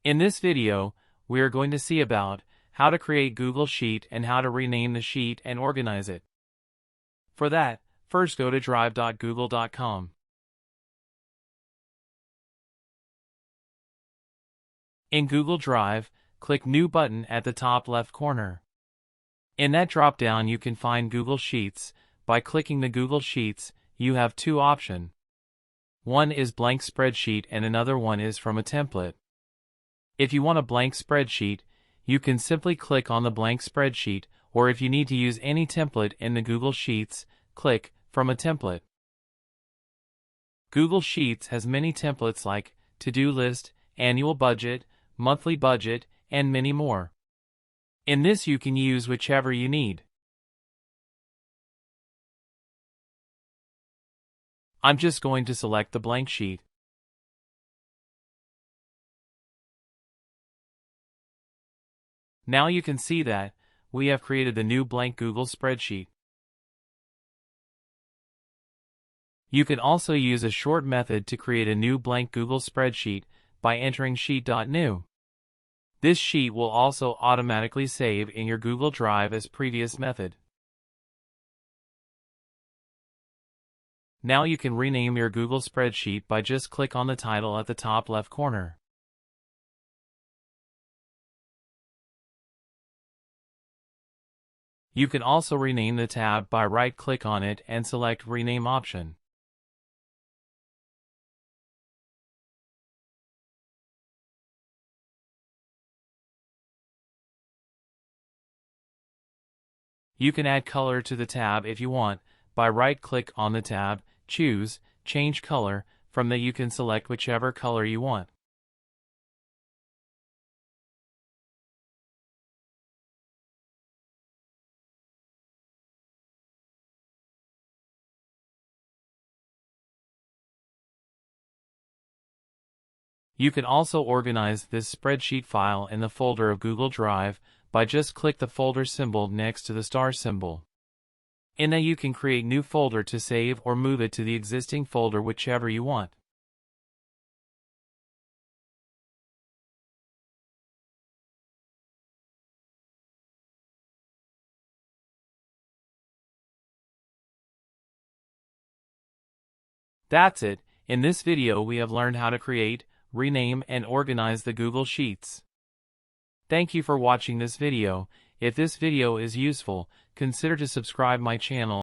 In this video, we are going to see about how to create Google Sheet and how to rename the sheet and organize it. For that, first go to drive.google.com. In Google Drive, click New button at the top left corner. In that drop-down you can find Google Sheets. By clicking the Google Sheets, you have two options. One is blank spreadsheet and another one is from a template. If you want a blank spreadsheet, you can simply click on the blank spreadsheet, or if you need to use any template in the Google Sheets, click from a template. Google Sheets has many templates like to-do list, annual budget, monthly budget, and many more. In this you can use whichever you need. I'm just going to select the blank sheet. Now you can see that we have created the new blank Google spreadsheet. You can also use a short method to create a new blank Google spreadsheet by entering sheet.new. This sheet will also automatically save in your Google Drive as previous method. Now you can rename your Google spreadsheet by just click on the title at the top left corner. You can also rename the tab by right-click on it and select Rename option. You can add color to the tab if you want. By right-click on the tab, choose Change Color. From there you can select whichever color you want. You can also organize this spreadsheet file in the folder of Google Drive by just click the folder symbol next to the star symbol. In there you can create new folder to save or move it to the existing folder whichever you want. That's it. In this video we have learned how to create, rename and organize the Google Sheets. Thank you for watching this video. If this video is useful, consider to subscribe my channel